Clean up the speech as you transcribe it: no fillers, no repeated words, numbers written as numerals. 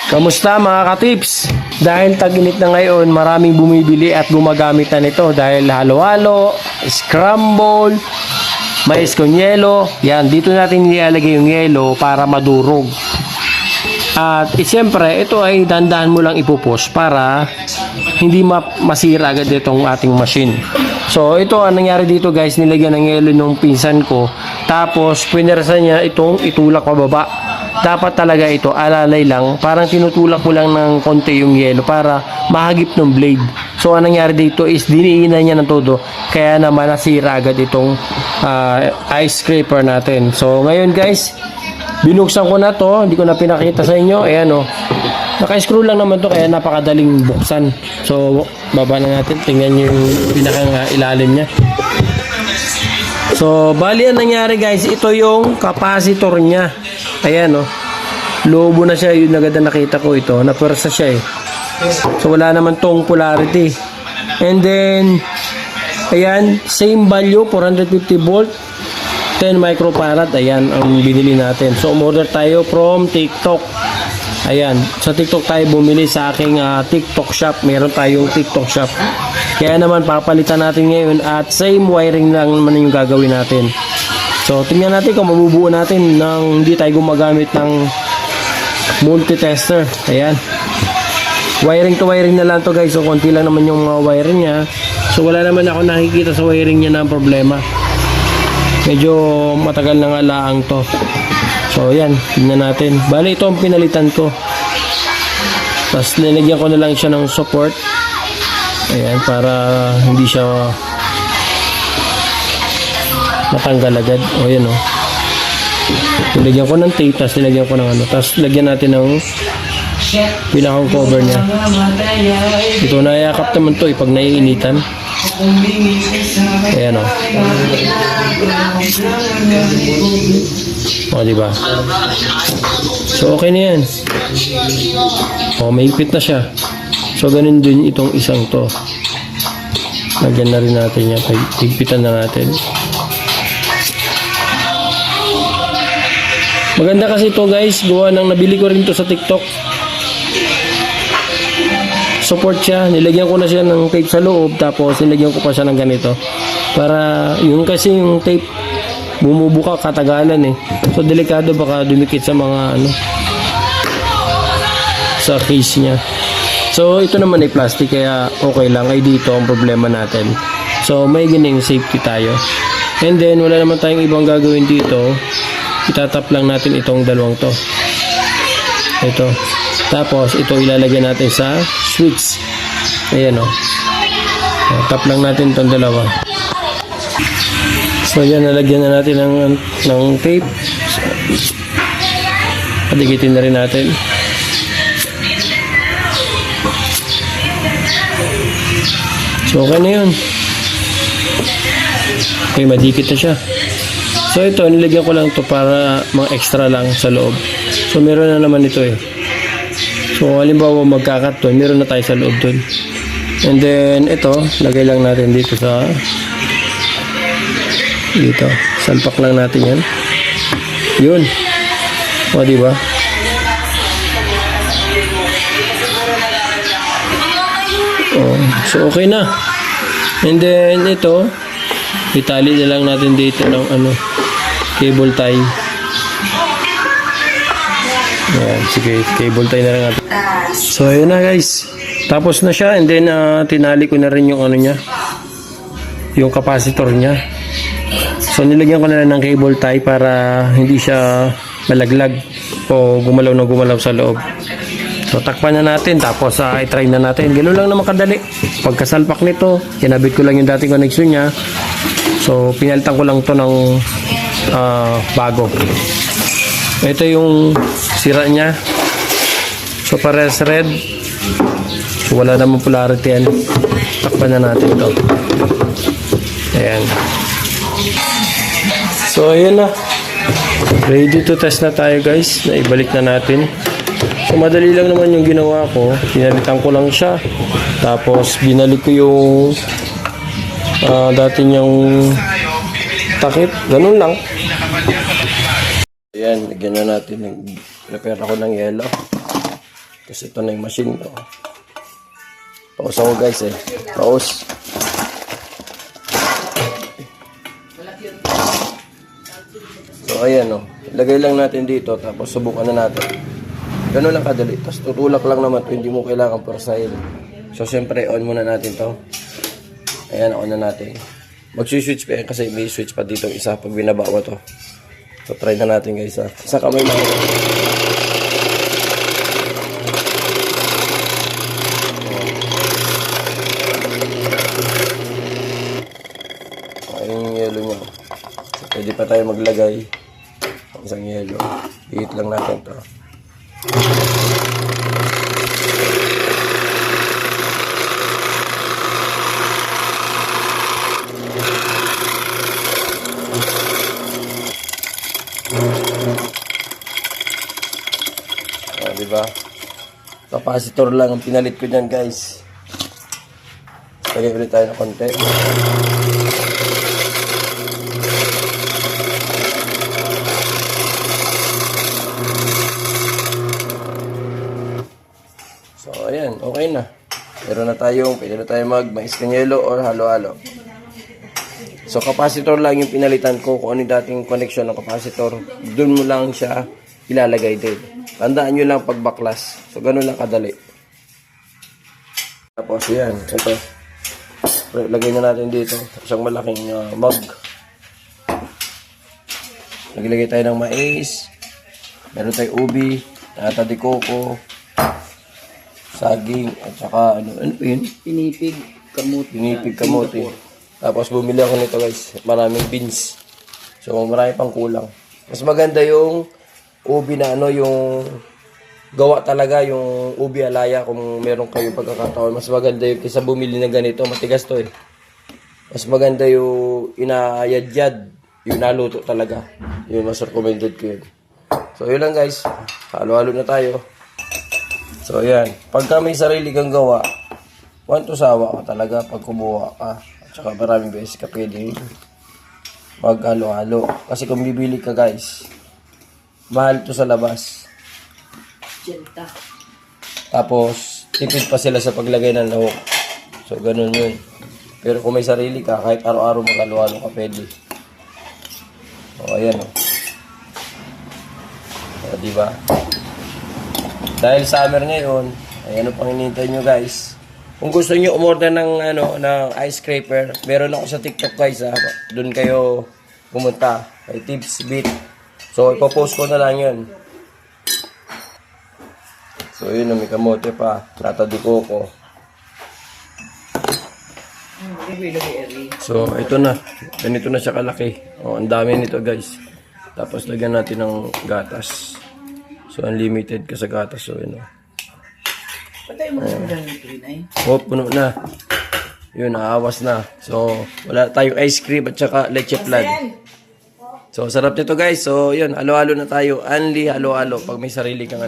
Kamusta mga ka-tips? Dahil tag-init na ngayon, maraming bumibili at gumagamit na nito dahil halo-halo, scramble, mais con yelo. Yan, dito natin nilalagay yung yelo para madurog. At siyempre, ito ay dandahan mo lang ipupos para hindi masira agad itong ating machine. So, ito ang nangyari dito guys, nilagyan ng yelo nung pinsan ko. Tapos, pinersa niya itong itulak pababa. Dapat talaga ito, alalay lang. Parang tinutulak mo lang ng konti yung yelo para mahagip ng blade. So, ang nangyari dito is diniinan niya ng todo. Kaya naman nasira agad itong ice scraper natin. So, ngayon guys, binuksan ko na to. Hindi ko na pinakita sa inyo. Ayan o. Naka-screw lang naman to kaya napakadaling buksan. So, baba na natin. Tingnan nyo yung pinakang ilalim niya. So, bali ang nangyari guys, ito yung capacitor niya. Ayan o. Lobo na siya. Yung agad na nakita ko ito. Napwersa siya eh. So, wala naman tong polarity. And then, ayan, same value, 450 volt. 10 microfarad, ayan ang binili natin. So, umorder tayo from TikTok. Ayan, sa TikTok tayo bumili sa aking TikTok shop. Meron tayong TikTok shop. Kaya naman papalitan natin ngayon at same wiring lang naman yung gagawin natin. So, tingnan natin kung mabubuo natin nang hindi tayo gumagamit ng multi-tester. Ayan. Wiring to wiring na lang to guys. So, konti lang naman yung mga wiring niya. So, wala naman ako nakikita sa wiring niya na problema. Medyo matagal na nga laang to. So, ayan. Tingnan natin. Bali, ito ang pinalitan ko. Tapos, nilagyan ko na lang siya ng support. Ayan, para hindi siya matanggal agad. O, ayan o. Nilagyan ko ng tape. Tapos, nilagyan ko ng ano. Tapos, lagyan natin ng pinakang cover niya. Ito, nayakap naman to pag naiinitan. Ayan o. O, diba? So, okay na yan. O, may higpit na siya. So, ganun din itong isang to. Lagyan na rin natin yan. Higpitan na natin. Maganda kasi ito guys. Gawa ng nabili ko rin to sa TikTok. Support siya. Nilagyan ko na siya ng tape sa loob. Tapos, nilagyan ko pa siya ng ganito. Para, yung kasi yung tape, bumubuka katagalan eh. So, delikado baka dumikit sa mga ano, sa case niya. So, ito naman ay plastic kaya okay lang. Ay dito ang problema natin. So, may gining safety tayo. And then, wala naman tayong ibang gagawin dito. Itatap lang natin itong dalawang to. Ito. Tapos, ito ilalagay natin sa switch. Ayan o. Tap lang natin itong dalawa. So, yan. Nalagyan na natin ng tape. Padikitin na rin natin. So, okay na yun. Okay, madikit na siya. So, ito, nilagyan ko lang ito para mga extra lang sa loob. So, meron na naman ito eh. So, halimbawa magkakat to, meron na tayo sa loob dun. And then, ito, lagay lang natin dito sa dito. Salpak lang natin yan. Yun. O, diba? Oh, so, okay na. And then, ito, itali na lang natin dito ng ano, cable tie. Ayan, sige, cable tie na lang natin. So, ayun na guys. Tapos na siya. And then, tinali ko na rin yung ano niya. Yung capacitor niya. So, nilagyan ko na lang ng cable tie para hindi siya malaglag o gumalaw na gumalaw sa loob. So, takpan na natin. Tapos, i-try na natin. Ganoon lang naman kadali. Pagkasalpak nito, kinabit ko lang yung dating connection niya. So, pinalitan ko lang to ng bago. Ito yung sira niya. So, pares red. So, wala namang polarity yan. Takpan na natin to. Ayan. So, ayan na. Ready to test na tayo guys. Naibalik na natin. So, madali lang naman yung ginawa ko. Pinalitan ko lang siya. Tapos, binalik ko yung dati niyang takip. Ganun lang. Ayan, lagyan na natin. Prepare ako ng yelo. Tapos ito na yung machine ko. Paus ako guys eh. Paus. So ayan o. Lagay lang natin dito. Tapos subukan na natin. Ganun lang kadali. Tapos tutulak lang naman ito. Hindi mo kailangan porsahin. So siyempre on muna natin to. Ayan, on na natin. Magsi-switch pa yan kasi may switch pa dito isa pag binaba mo to. So try na natin guys ha. Isa kamay lang. Ayun yung yellow niya. So, pwede pa tayo maglagay ng isang yellow. Hihit lang natin to. Diba? Capacitor lang ang pinalit ko dyan guys. Lagay ulit tayo ng konti. So ayan, okay na. Meron na tayong, pwede na tayo mag-mais kanyelo or halo-halo. So capacitor lang yung pinalitan ko. Kung ano yung dating connection ng capacitor, dun mo lang siya ilalagay din. Tandaan nyo lang pag baklas. So, ganun lang kadali. Tapos, yan. Ito. Lagay na natin dito. Isang malaking mug. Naglagay tayo ng mais. Meron tayo ubi. Nata de coco. Saging. At saka, ano yun? Pinipig kamuti. Pinipig kamuti. Tapos, bumili ako nito guys. Maraming beans. So, marami pang kulang. Mas maganda yung ubi na ano, yung gawa talaga, yung ubi alaya kung meron kayo pagkakataon. Mas maganda yung kaysa bumili na ganito, matigas to eh. Mas maganda yung inaayadyad, yung naluto talaga. Yun, mas recommended ko yun. So yun lang guys, halo-halo na tayo. So yan, pagka may sarili kang gawa, want to sawa ka talaga pag kumuha ka. At saka maraming beses ka pwede mag-halo-halo. Kasi kung bibili ka guys, mahal to sa labas. Tapos, tipid pa sila sa paglagay ng lahok. So, ganun yun. Pero kung may sarili ka, kahit araw-araw mag-halo-halo ka, pwede. O, ayan o. O, diba? Dahil summer ngayon, ayan o pang hinihintay nyo guys. Kung gusto nyo umorder ng, ng ice scraper, meron ako sa TikTok guys ha. Doon kayo pumunta. Kay Tips Beat. So, ipopost ko na lang yun. So, yun, may kamote pa. Nata de coco. So, ito na. Ganito na siya kalaki. Oh, ang dami nito, guys. Tapos, lagyan natin ng gatas. So, unlimited ka sa gatas. So, yun. Patay mo na lang yung tulinay. Oh, puno na. Yun, naawas na. So, wala tayong ice cream at saka leche flan. So, sarap nito guys. So, yun, halo-halo na tayo. Only halo-halo pag may sarili kang